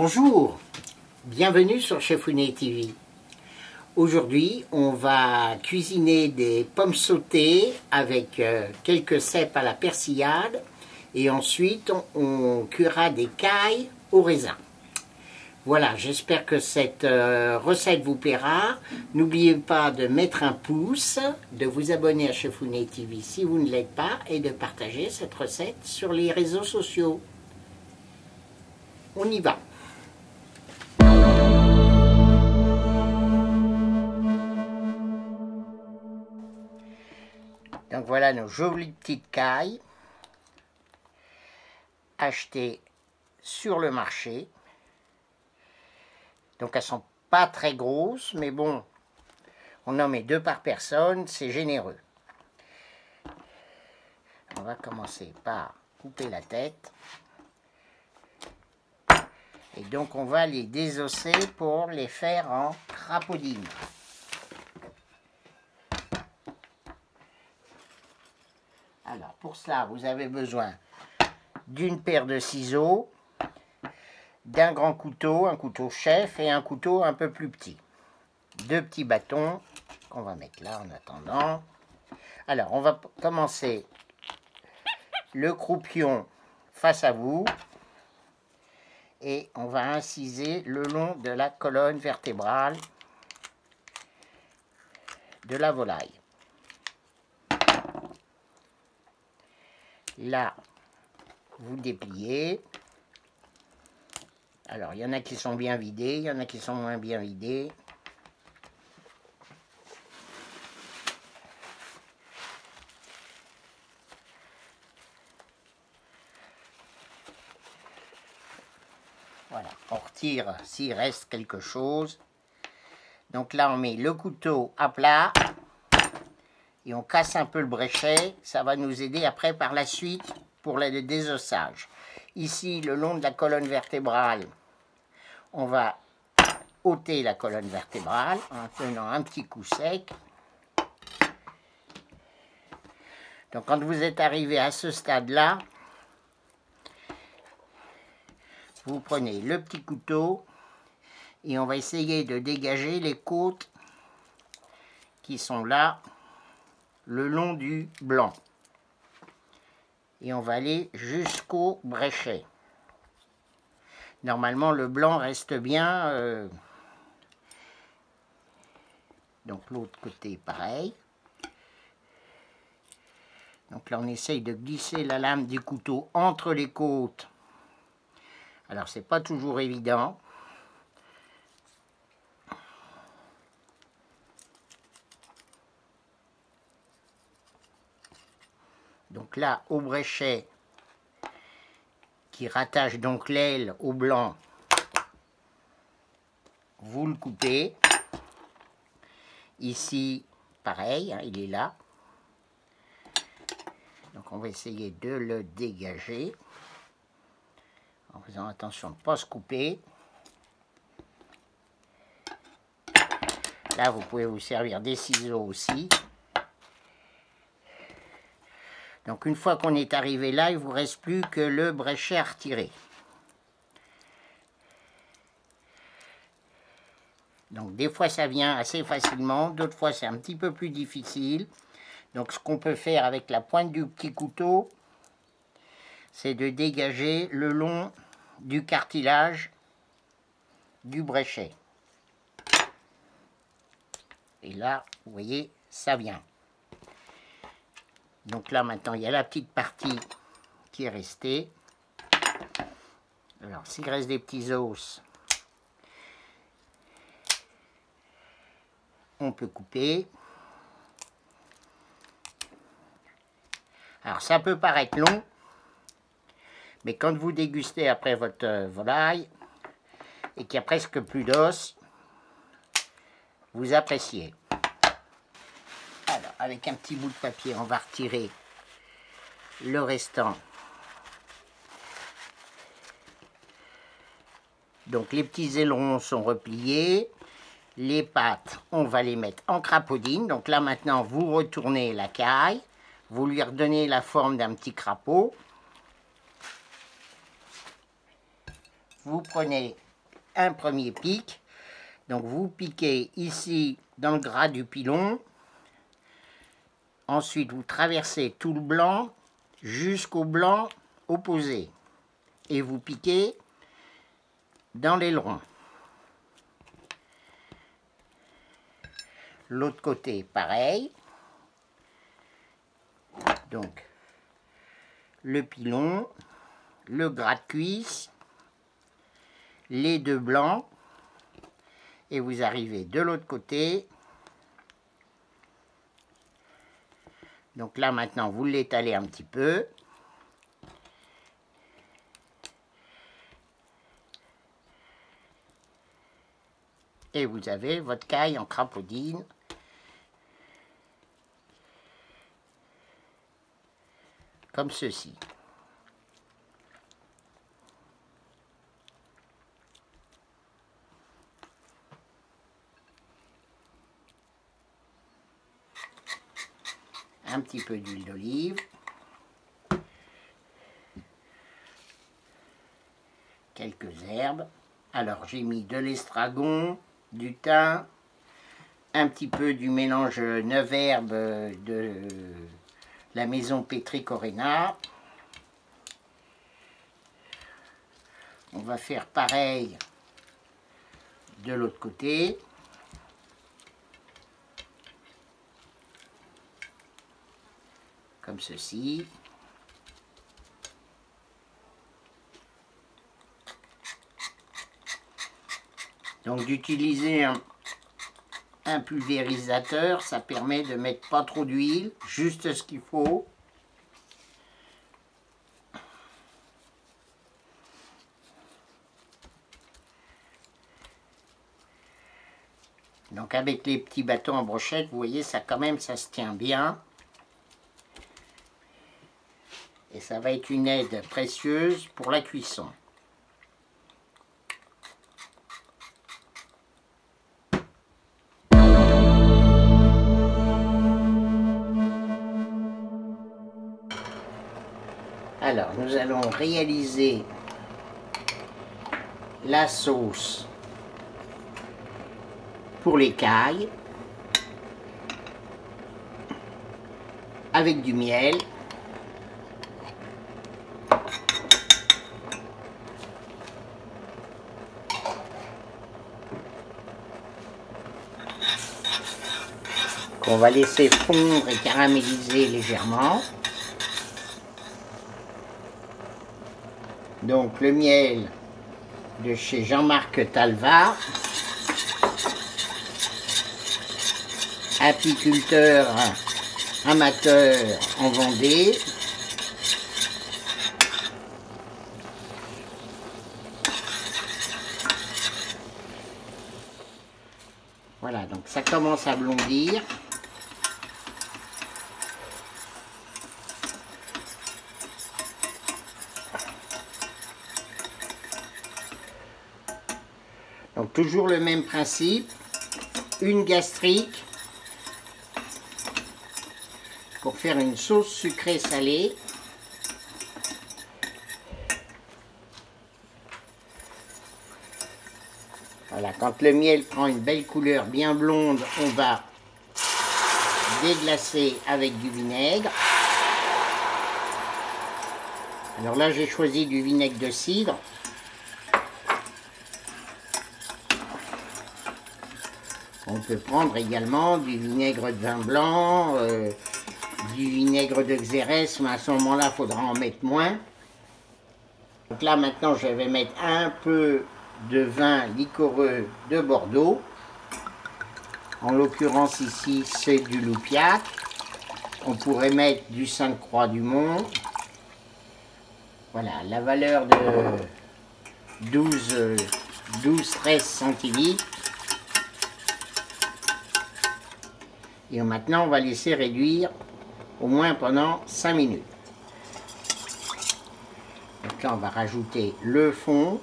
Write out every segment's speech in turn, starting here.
Bonjour, bienvenue sur Chefounet TV. Aujourd'hui, on va cuisiner des pommes sautées avec quelques cèpes à la persillade et ensuite on cuira des cailles au raisin. Voilà, j'espère que cette recette vous plaira. N'oubliez pas de mettre un pouce, de vous abonner à Chefounet TV si vous ne l'êtes pas et de partager cette recette sur les réseaux sociaux. On y va. Donc voilà nos jolies petites cailles achetées sur le marché. Donc elles sont pas très grosses, mais bon, on en met 2 par personne, c'est généreux. On va commencer par couper la tête. Et donc on va les désosser pour les faire en crapaudine. Alors pour cela, vous avez besoin d'une paire de ciseaux, d'un grand couteau, un couteau chef et un couteau un peu plus petit. 2 petits bâtons qu'on va mettre là en attendant. Alors on va commencer le croupion face à vous et on va inciser le long de la colonne vertébrale de la volaille. Là, vous dépliez. Alors, il y en a qui sont bien vidés, il y en a qui sont moins bien vidés. Voilà, on retire s'il reste quelque chose. Donc là, on met le couteau à plat et on casse un peu le bréchet. Ça va nous aider après par la suite pour le désossage. Ici, le long de la colonne vertébrale, on va ôter la colonne vertébrale en tenant un petit coup sec. Donc quand vous êtes arrivé à ce stade-là, vous prenez le petit couteau et on va essayer de dégager les côtes qui sont là, le long du blanc. Et on va aller jusqu'au bréchet. Normalement, le blanc reste bien. Donc l'autre côté, pareil. Donc là, on essaye de glisser la lame du couteau entre les côtes. Alors, c'est pas toujours évident. Donc là, au bréchet, qui rattache donc l'aile au blanc, vous le coupez. Ici, pareil, hein, il est là. Donc on va essayer de le dégager en faisant attention de ne pas se couper. Là, vous pouvez vous servir des ciseaux aussi. Donc une fois qu'on est arrivé là, il ne vous reste plus que le bréchet à retirer. Donc des fois ça vient assez facilement, d'autres fois c'est un petit peu plus difficile. Donc ce qu'on peut faire avec la pointe du petit couteau, c'est de dégager le long du cartilage du bréchet. Et là, vous voyez, ça vient. Donc là maintenant il y a la petite partie qui est restée. Alors s'il reste des petits os, on peut couper. Alors ça peut paraître long, mais quand vous dégustez après votre volaille et qu'il n'y a presque plus d'os, vous appréciez. Alors avec un petit bout de papier, on va retirer le restant. Donc les petits ailerons sont repliés. Les pattes, on va les mettre en crapaudine. Donc là maintenant, vous retournez la caille. Vous lui redonnez la forme d'un petit crapaud. Vous prenez un premier pic. Donc vous piquez ici dans le gras du pilon. Ensuite, vous traversez tout le blanc jusqu'au blanc opposé. Et vous piquez dans l'aileron. L'autre côté, pareil. Donc, le pilon, le gras de cuisse, les deux blancs, et vous arrivez de l'autre côté. Donc là, maintenant, vous l'étalez un petit peu. Et vous avez votre caille en crapaudine. Comme ceci. Un petit peu d'huile d'olive. Quelques herbes. Alors j'ai mis de l'estragon, du thym, un petit peu du mélange 9 herbes de la maison Petri-Corena. On va faire pareil de l'autre côté. Comme ceci. Donc d'utiliser un pulvérisateur, ça permet de mettre pas trop d'huile, juste ce qu'il faut. Donc avec les petits bâtons en brochette, vous voyez, ça quand même, ça se tient bien. Et ça va être une aide précieuse pour la cuisson. Alors, nous allons réaliser la sauce pour les cailles avec du miel. Qu'on va laisser fondre et caraméliser légèrement. Donc le miel de chez Jean-Marc Talva, apiculteur amateur en Vendée. Voilà, donc ça commence à blondir. Donc toujours le même principe, une gastrique pour faire une sauce sucrée salée. Voilà, quand le miel prend une belle couleur bien blonde, on va déglacer avec du vinaigre. Alors là, j'ai choisi du vinaigre de cidre. On peut prendre également du vinaigre de vin blanc, du vinaigre de Xérès, mais à ce moment-là, il faudra en mettre moins. Donc là, maintenant, je vais mettre un peu de vin liquoreux de Bordeaux. En l'occurrence, ici, c'est du Loupiac. On pourrait mettre du Sainte-Croix du Mont. Voilà, la valeur de 12-13 centilitres. Et maintenant, on va laisser réduire au moins pendant 5 minutes. Donc là, on va rajouter le fond.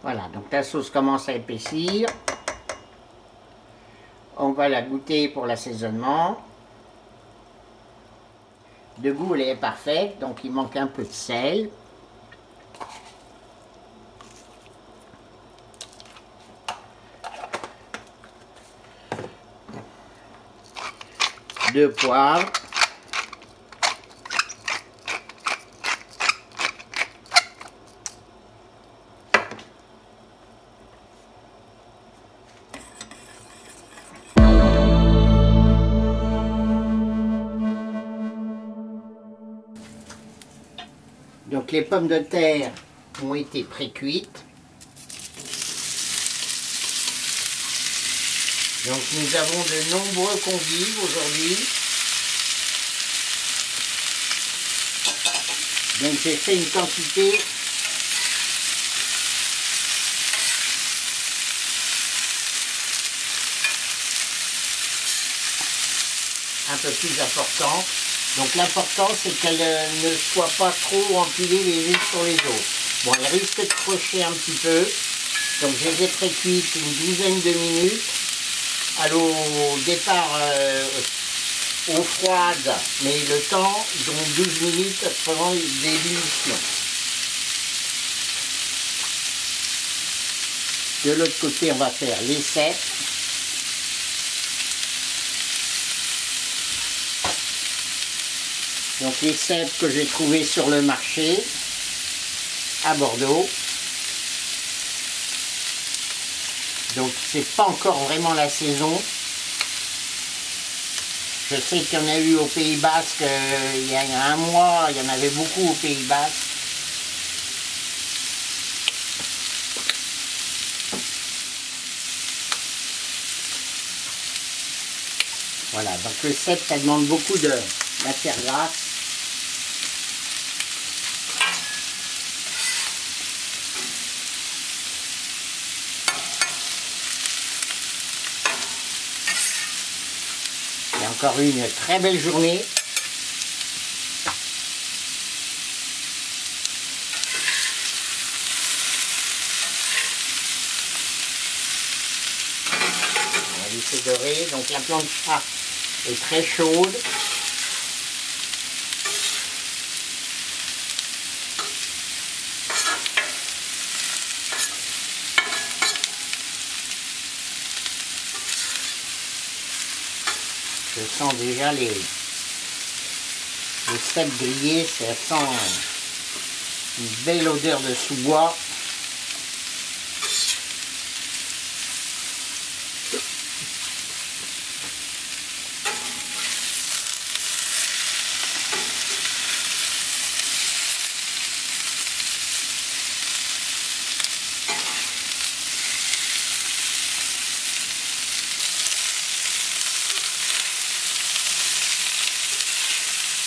Voilà, donc la sauce commence à épaissir. On va la goûter pour l'assaisonnement. De goût, elle est parfaite, donc il manque un peu de sel. Deux poivres. Donc les pommes de terre ont été pré-cuites. Donc nous avons de nombreux convives aujourd'hui. Donc j'ai fait une quantité un peu plus importante. Donc l'important c'est qu'elle ne soit pas trop empilée les unes sur les autres. Bon, elle risque de crocher un petit peu. Donc je les ai pré-cuites une douzaine de minutes. Au départ eau froide, mais le temps, donc 12 minutes pendant l'ébullition. De l'autre côté, on va faire les cèpes. Donc les cèpes que j'ai trouvés sur le marché à Bordeaux. Donc c'est pas encore vraiment la saison. Je sais qu'il y en a eu au Pays Basque il y a un mois, il y en avait beaucoup au Pays Basque. Voilà, donc le cèpe, ça demande beaucoup de matière grasse. Et encore une très belle journée. On va laisser dorer. Donc la plancha est très chaude. Je sens déjà les cèpes grillés, ça sent une belle odeur de sous-bois.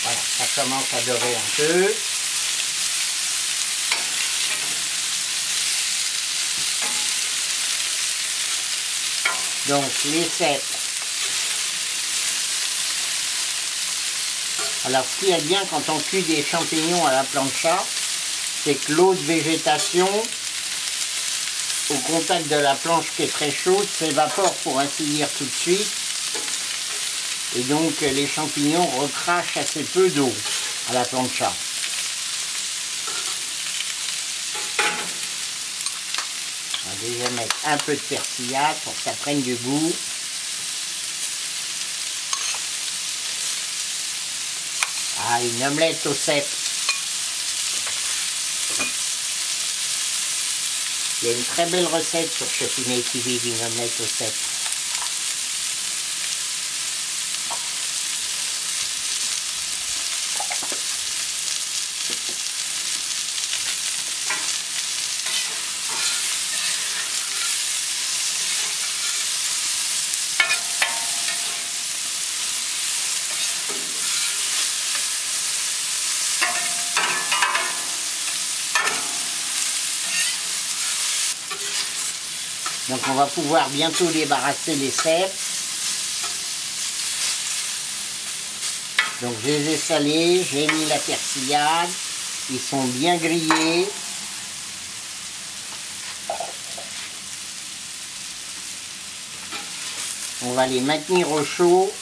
Voilà, ça commence à dorer un peu. Donc les cèpes. Alors ce qui est bien quand on cuit des champignons à la plancha, c'est que l'eau de végétation au contact de la planche qui est très chaude s'évapore pour ainsi dire tout de suite. Et donc les champignons recrachent assez peu d'eau à la plancha. On va déjà mettre un peu de persillade pour que ça prenne du goût. Ah, une omelette aux cèpes. Il y a une très belle recette sur Chefounet TV d'une omelette aux cèpes. Donc on va pouvoir bientôt débarrasser les cèpes. Donc je les ai salés, j'ai mis la persillade, ils sont bien grillés. On va les maintenir au chaud.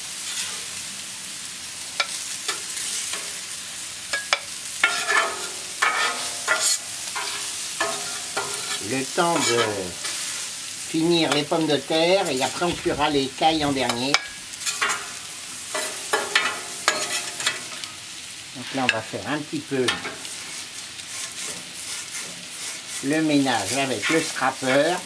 Le temps de finir les pommes de terre et après on cuira les cailles en dernier. Donc là on va faire un petit peu le ménage avec le scraper.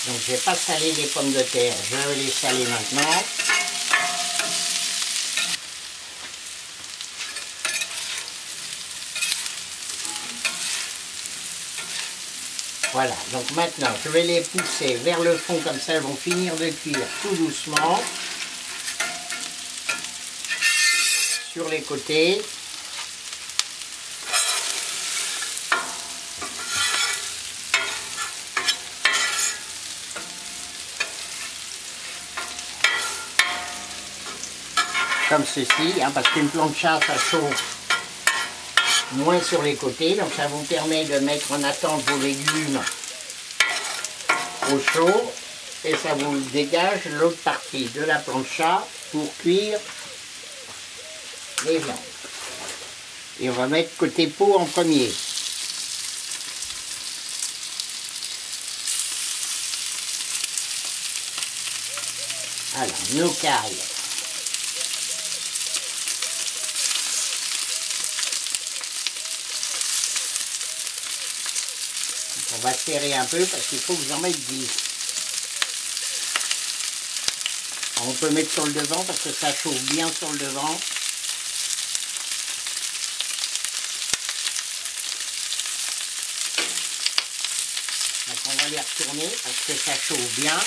Donc je ne vais pas saler les pommes de terre, je vais les saler maintenant. Voilà, donc maintenant je vais les pousser vers le fond comme ça, elles vont finir de cuire tout doucement. Sur les côtés. Comme ceci, hein, parce qu'une plancha ça chauffe moins sur les côtés, donc ça vous permet de mettre en attente vos légumes au chaud et ça vous dégage l'autre partie de la plancha pour cuire les viandes. Et on va mettre côté peau en premier. Alors, nos cailles. On va serrer un peu parce qu'il faut que j'en mette 10. On peut mettre sur le devant parce que ça chauffe bien sur le devant. Donc on va les retourner parce que ça chauffe bien.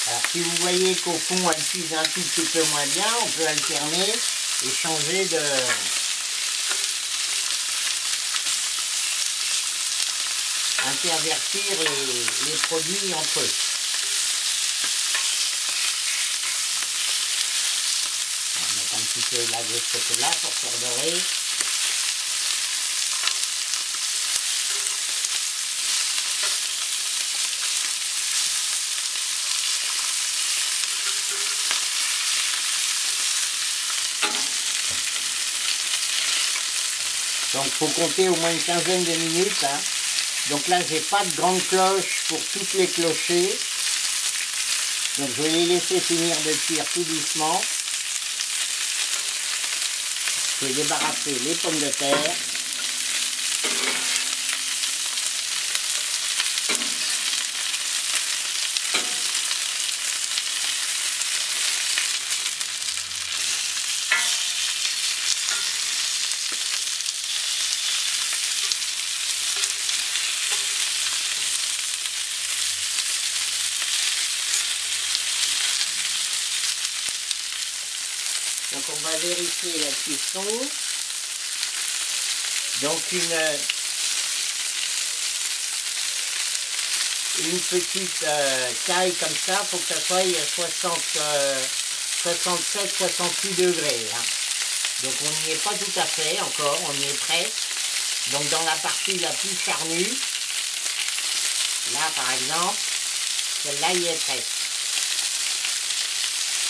Alors si vous voyez qu'au fond elle cuise un tout petit peu moins bien, on peut alterner et changer de... intervertir les produits entre eux. On va mettre un petit peu là de ce côté-là pour faire dorer. Donc il faut compter au moins une quinzaine de minutes. Hein. Donc là j'ai pas de grande cloche pour toutes les clocher. Donc je vais les laisser finir de cuire tout doucement. Je vais débarrasser les pommes de terre. Donc on va vérifier la cuisson. Donc une petite caille comme ça, il faut que ça soit 67-68 degrés. Hein. Donc on n'y est pas tout à fait encore, on y est presque. Donc dans la partie la plus charnue, là par exemple, celle-là y est presque.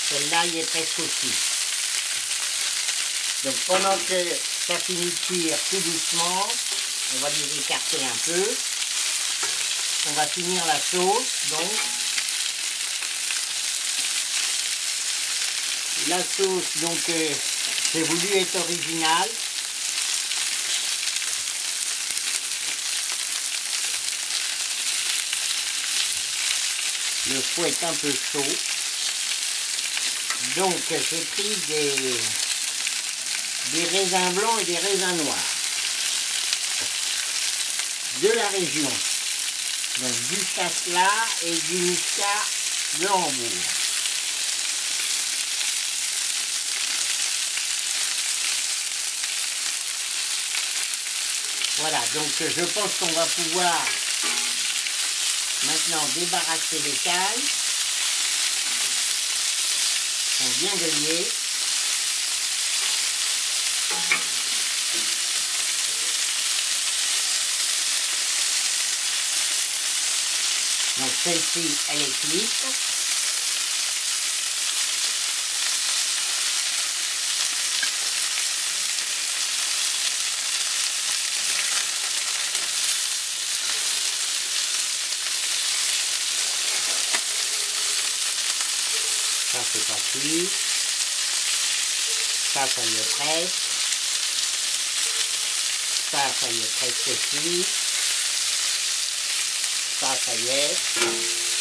Celle-là y est presque aussi. Donc pendant que ça finit de cuire tout doucement, on va les écarter un peu. On va finir la sauce, donc. la sauce, donc j'ai voulu être original. Le four est un peu chaud. Donc j'ai pris des raisins blancs et des raisins noirs de la région. Donc du chasselas et du muscat de Hambourg. Voilà, donc je pense qu'on va pouvoir maintenant débarrasser les cailles. Ils sont bien grillés. Donc celle-ci, elle est cuite. Ça c'est pas cuit. Ça y est presque. Ça y est presque cuit. Ça y est.